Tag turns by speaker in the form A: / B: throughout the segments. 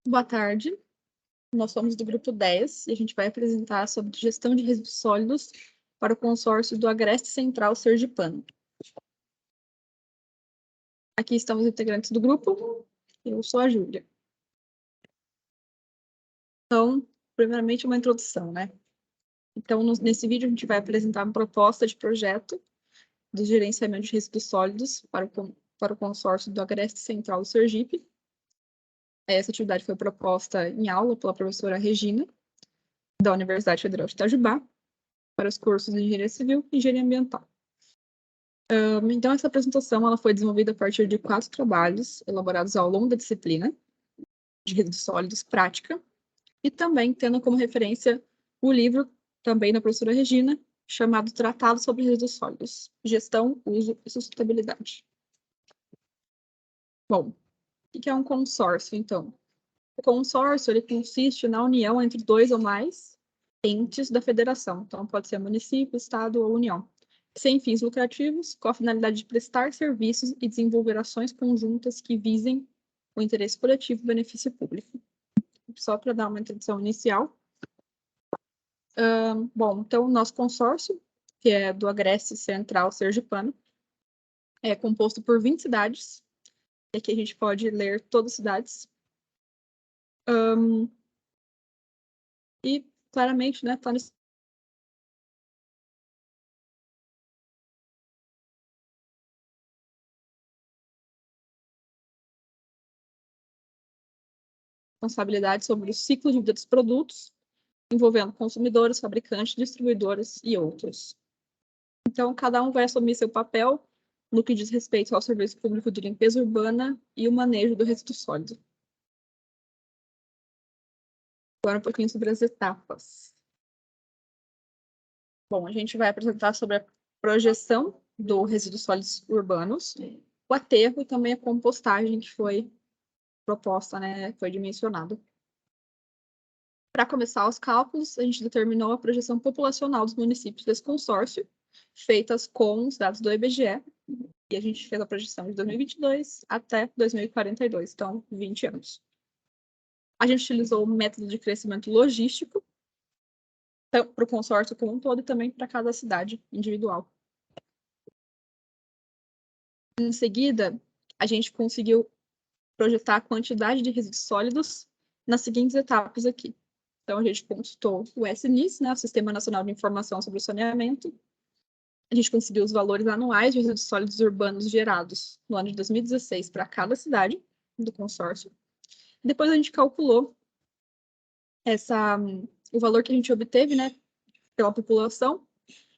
A: Boa tarde, nós somos do grupo 10 e a gente vai apresentar sobre gestão de resíduos sólidos para o consórcio do Agreste Central Sergipano. Aqui estão os integrantes do grupo, eu sou a Júlia. Então, primeiramente uma introdução, né? Então, nesse vídeo a gente vai apresentar uma proposta de projeto do gerenciamento de resíduos sólidos para o consórcio do Agreste Central do Sergipe. Essa atividade foi proposta em aula pela professora Regina, da Universidade Federal de Itajubá, para os cursos de Engenharia Civil e Engenharia Ambiental. Então, essa apresentação ela foi desenvolvida a partir de 4 trabalhos elaborados ao longo da disciplina de resíduos sólidos prática, e também tendo como referência o livro, também da professora Regina, chamado Tratado sobre Resíduos Sólidos, Gestão, Uso e Sustentabilidade. Bom, o que é um consórcio, então? O consórcio ele consiste na união entre 2 ou mais entes da federação, então pode ser município, estado ou união, sem fins lucrativos, com a finalidade de prestar serviços e desenvolver ações conjuntas que visem o interesse coletivo e benefício público. Só para dar uma introdução inicial. Bom, então o nosso consórcio, que é do Agreste Central Sergipano, é composto por 20 cidades, e aqui a gente pode ler todas as cidades. E claramente, né, está nesse responsabilidade sobre o ciclo de vida dos produtos, envolvendo consumidores, fabricantes, distribuidores e outros. Então, cada um vai assumir seu papel no que diz respeito ao serviço público de limpeza urbana e o manejo do resíduo sólido. Agora um pouquinho sobre as etapas. Bom, a gente vai apresentar sobre a projeção do resíduos sólidos urbanos, o aterro e também a compostagem que foi proposta, né, foi dimensionado. Para começar os cálculos, a gente determinou a projeção populacional dos municípios desse consórcio, feitas com os dados do IBGE, e a gente fez a projeção de 2022 até 2042, então 20 anos. A gente utilizou o método de crescimento logístico para o consórcio como um todo e também para cada cidade individual. Em seguida, a gente conseguiu projetar a quantidade de resíduos sólidos nas seguintes etapas aqui. Então, a gente consultou o SNIS, né, o Sistema Nacional de Informação sobre o Saneamento. A gente conseguiu os valores anuais de resíduos sólidos urbanos gerados no ano de 2016 para cada cidade do consórcio. Depois a gente calculou o valor que a gente obteve, né, pela população,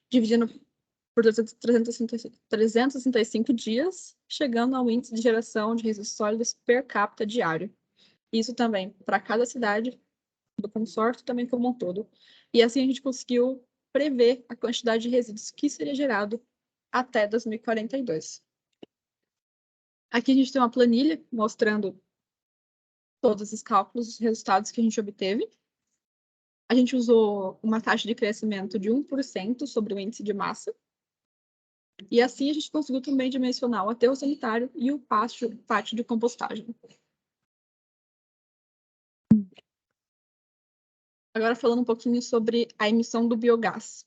A: dividindo por 365 dias, chegando ao índice de geração de resíduos sólidos per capita diário. Isso também para cada cidade do consórcio, também como um todo. E assim a gente conseguiu prever a quantidade de resíduos que seria gerado até 2042. Aqui a gente tem uma planilha mostrando todos esses cálculos, os resultados que a gente obteve. A gente usou uma taxa de crescimento de 1% sobre o índice de massa. E assim a gente conseguiu também dimensionar o aterro sanitário e o pátio de compostagem. Agora falando um pouquinho sobre a emissão do biogás.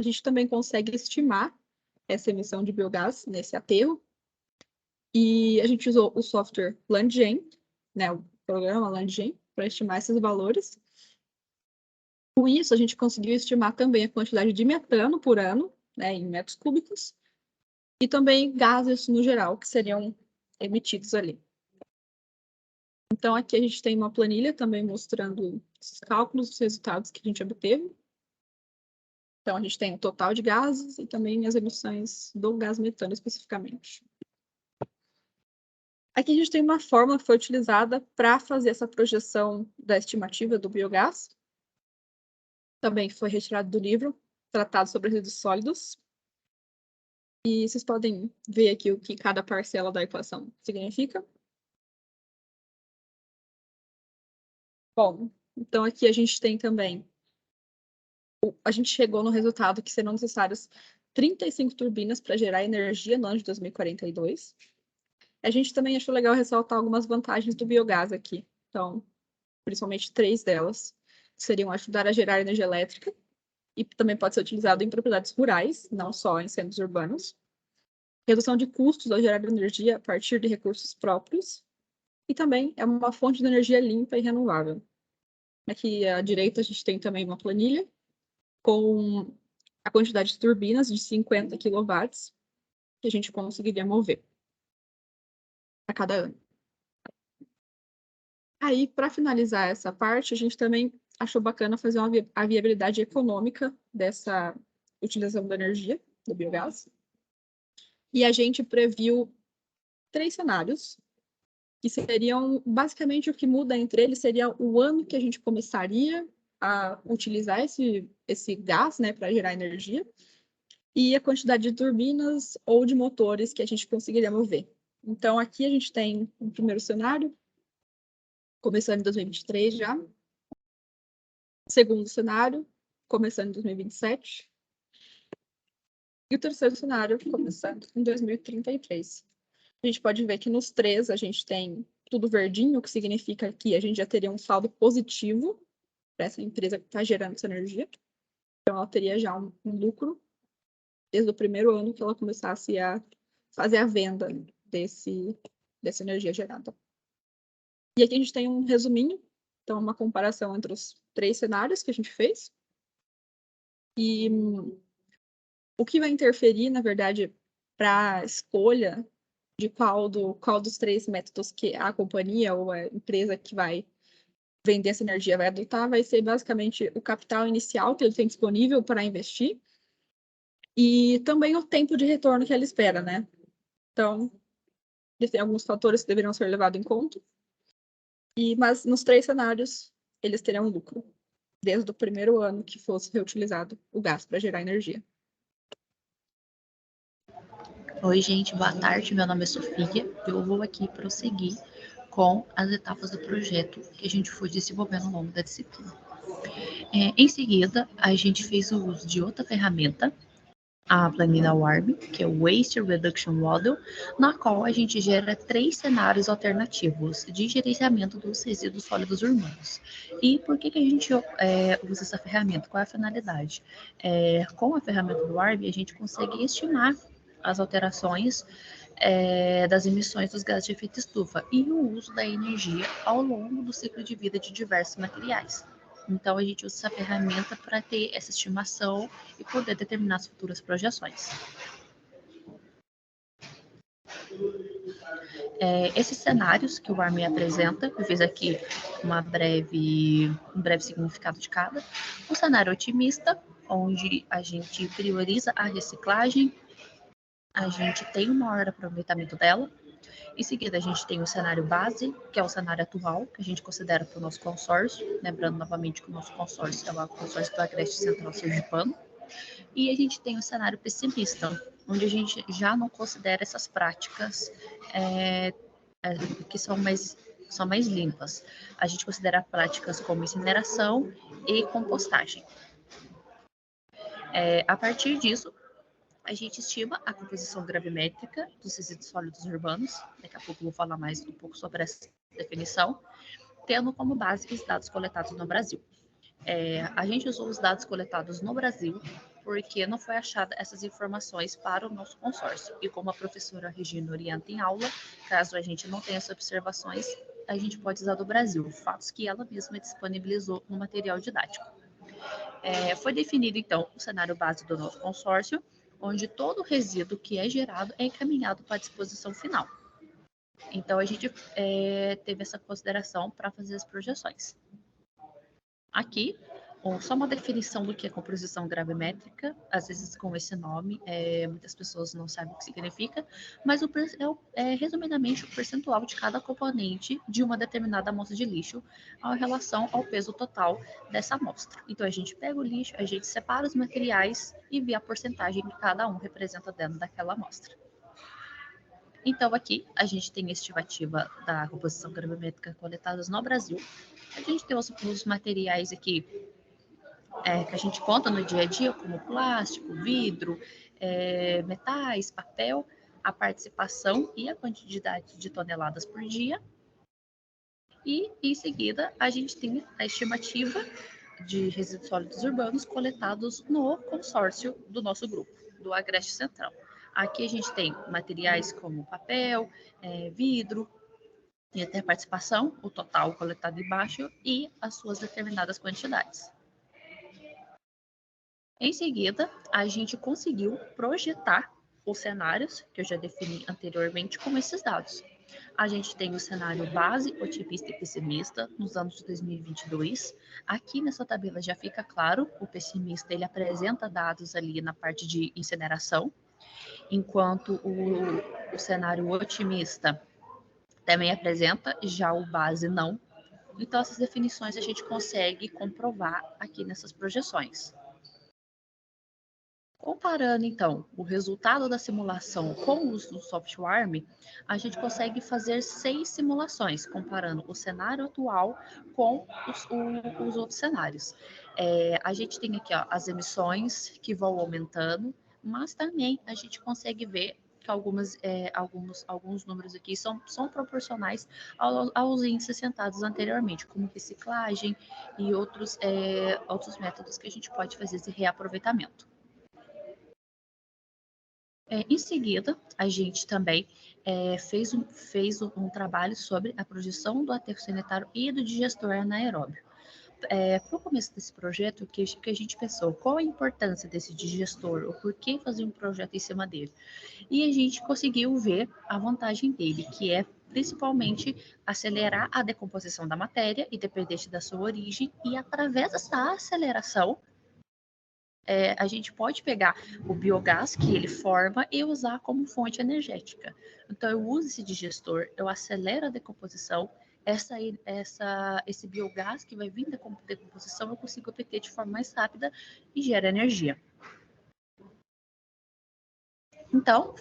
A: A gente também consegue estimar essa emissão de biogás nesse aterro. E a gente usou o software LandGen, né, o programa LandGen, para estimar esses valores. Com isso, a gente conseguiu estimar também a quantidade de metano por ano, né, em metros cúbicos, e também gases no geral que seriam emitidos ali. Então, aqui a gente tem uma planilha também mostrando os cálculos, os resultados que a gente obteve. Então, a gente tem o total de gases e também as emissões do gás metano especificamente. Aqui a gente tem uma fórmula que foi utilizada para fazer essa projeção da estimativa do biogás. Também foi retirado do livro Tratado sobre Resíduos Sólidos. E vocês podem ver aqui o que cada parcela da equação significa. Bom, então aqui a gente tem também... A gente chegou no resultado que serão necessárias 35 turbinas para gerar energia no ano de 2042. A gente também achou legal ressaltar algumas vantagens do biogás aqui. Então, principalmente 3 delas, que seriam ajudar a gerar energia elétrica, e também pode ser utilizado em propriedades rurais, não só em centros urbanos. Redução de custos ao gerar energia a partir de recursos próprios, e também é uma fonte de energia limpa e renovável. Aqui à direita a gente tem também uma planilha com a quantidade de turbinas de 50 kW que a gente conseguiria mover a cada ano. Aí, para finalizar essa parte, a gente também achou bacana fazer a viabilidade econômica dessa utilização da energia, do biogás. E a gente previu 3 cenários, que seriam, basicamente, o que muda entre eles seria o ano que a gente começaria a utilizar esse gás, né, para gerar energia, e a quantidade de turbinas ou de motores que a gente conseguiria mover. Então, aqui a gente tem o primeiro cenário, começando em 2023 já. Segundo cenário, começando em 2027. E o terceiro cenário, começando em 2033. A gente pode ver que nos 3 a gente tem tudo verdinho, o que significa que a gente já teria um saldo positivo para essa empresa que está gerando essa energia. Então, ela teria já um lucro desde o primeiro ano que ela começasse a fazer a venda dessa energia gerada. E aqui a gente tem um resuminho, então uma comparação entre os 3 cenários que a gente fez. E o que vai interferir, na verdade, para a escolha de qual dos 3 métodos que a companhia ou a empresa que vai vender essa energia vai adotar, vai ser basicamente o capital inicial que ele tem disponível para investir e também o tempo de retorno que ela espera, né? Então, tem alguns fatores que deveriam ser levados em conta. Mas nos 3 cenários, eles terão lucro, desde o primeiro ano que fosse reutilizado o gás para gerar energia.
B: Oi, gente, boa tarde. Meu nome é Sofia. Eu vou aqui prosseguir com as etapas do projeto que a gente foi desenvolvendo ao longo da disciplina. Em seguida, a gente fez o uso de outra ferramenta, a planilha WARB, que é o Waste Reduction Model, na qual a gente gera 3 cenários alternativos de gerenciamento dos resíduos sólidos urbanos. E por que a gente usa essa ferramenta? Qual é a finalidade? Com a ferramenta do WARB, a gente consegue estimar as alterações das emissões dos gases de efeito estufa e o uso da energia ao longo do ciclo de vida de diversos materiais. Então, a gente usa essa ferramenta para ter essa estimação e poder determinar as futuras projeções. Esses cenários que o ARME apresenta, eu fiz aqui um breve significado de cada. Um cenário otimista, onde a gente prioriza a reciclagem, a gente tem um maior aproveitamento dela. Em seguida, a gente tem o cenário base, que é o cenário atual, que a gente considera para o nosso consórcio. Lembrando novamente que o nosso consórcio é o consórcio do Agreste Central Sergipano. E a gente tem o cenário pessimista, onde a gente já não considera essas práticas que são mais limpas. A gente considera práticas como incineração e compostagem. A partir disso, a gente estima a composição gravimétrica dos resíduos sólidos urbanos. Daqui a pouco eu vou falar mais um pouco sobre essa definição, tendo como base os dados coletados no Brasil. A gente usou os dados coletados no Brasil porque não foi achada essas informações para o nosso consórcio. E como a professora Regina orienta em aula, caso a gente não tenha essas observações, a gente pode usar do Brasil, fatos que ela mesma disponibilizou no material didático. Foi definido, então, o cenário base do nosso consórcio, onde todo resíduo que é gerado é encaminhado para a disposição final. Então, a gente teve essa consideração para fazer as projeções. Aqui, só uma definição do que é composição gravimétrica, às vezes com esse nome, muitas pessoas não sabem o que significa, mas resumidamente o percentual de cada componente de uma determinada amostra de lixo em relação ao peso total dessa amostra. Então, a gente pega o lixo, a gente separa os materiais e vê a porcentagem que cada um representa dentro daquela amostra. Então, aqui, a gente tem a estimativa da composição gravimétrica coletadas no Brasil. A gente tem os materiais aqui que a gente conta no dia a dia, como plástico, vidro, metais, papel, a participação e a quantidade de toneladas por dia. E, em seguida, a gente tem a estimativa de resíduos sólidos urbanos coletados no consórcio do nosso grupo, do Agreste Central. Aqui a gente tem materiais como papel, vidro, e até participação, o total coletado embaixo e as suas determinadas quantidades. Em seguida, a gente conseguiu projetar os cenários que eu já defini anteriormente com esses dados. A gente tem o cenário base, otimista e pessimista nos anos de 2022. Aqui nessa tabela já fica claro, o pessimista ele apresenta dados ali na parte de incineração, enquanto o cenário otimista também apresenta, já o base não. Então essas definições a gente consegue comprovar aqui nessas projeções. Comparando, então, o resultado da simulação com os do software, a gente consegue fazer 6 simulações, comparando o cenário atual com os outros cenários. A gente tem aqui ó, as emissões que vão aumentando, mas também a gente consegue ver que alguns números aqui são proporcionais aos índices sentados anteriormente, como reciclagem e outros métodos que a gente pode fazer de reaproveitamento. Em seguida, a gente também fez um trabalho sobre a projeção do aterro sanitário e do digestor anaeróbio. Para o começo desse projeto, o que a gente pensou? Qual a importância desse digestor? O porquê fazer um projeto em cima dele? E a gente conseguiu ver a vantagem dele, que é principalmente acelerar a decomposição da matéria, independente da sua origem, e através dessa aceleração, a gente pode pegar o biogás que ele forma e usar como fonte energética. Então, eu uso esse digestor, eu acelero a decomposição, esse biogás que vai vir da decomposição eu consigo obter de forma mais rápida e gera energia. Então,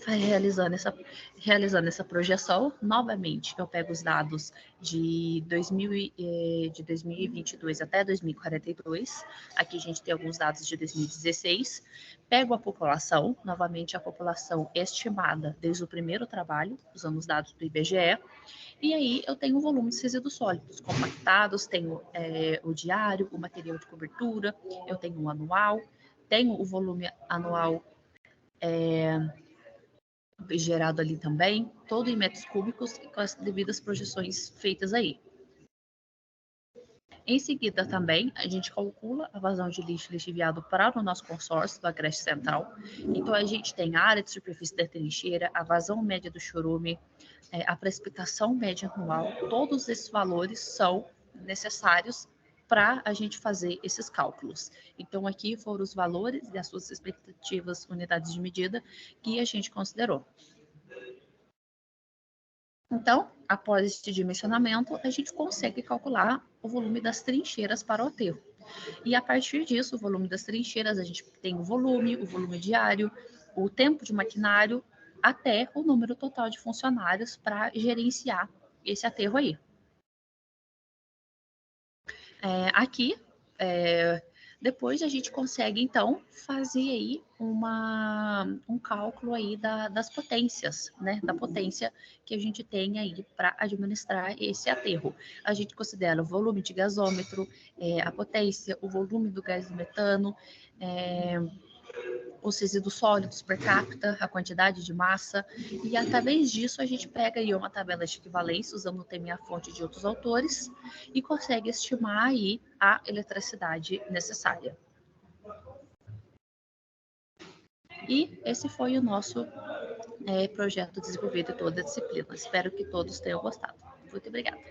B: realizando essa projeção, novamente, eu pego os dados de 2022 até 2042. Aqui a gente tem alguns dados de 2016. Pego a população, novamente a população estimada desde o primeiro trabalho, usando os dados do IBGE. E aí eu tenho o volume de resíduos sólidos compactados, tenho o diário, o material de cobertura, eu tenho o anual, tenho o volume anual gerado ali também, todo em metros cúbicos e com as devidas projeções feitas aí. Em seguida também, a gente calcula a vazão de lixo lixiviado para o nosso consórcio do Agreste Central. Então, a gente tem a área de superfície da trincheira, a vazão média do chorume, a precipitação média anual, todos esses valores são necessários para a gente fazer esses cálculos. Então, aqui foram os valores e as suas respectivas unidades de medida que a gente considerou. Então, após este dimensionamento, a gente consegue calcular o volume das trincheiras para o aterro. E a partir disso, o volume das trincheiras, a gente tem o volume diário, o tempo de maquinário, até o número total de funcionários para gerenciar esse aterro aí. Aqui, depois a gente consegue, então, fazer aí um cálculo aí das potências, né? Da potência que a gente tem aí para administrar esse aterro. A gente considera o volume de gasômetro, a potência, o volume do gás do metano, os resíduos sólidos per capita, a quantidade de massa, e através disso a gente pega aí uma tabela de equivalência, usando também a fonte de outros autores, e consegue estimar aí a eletricidade necessária. E esse foi o nosso projeto desenvolvido em toda a disciplina. Espero que todos tenham gostado. Muito obrigada.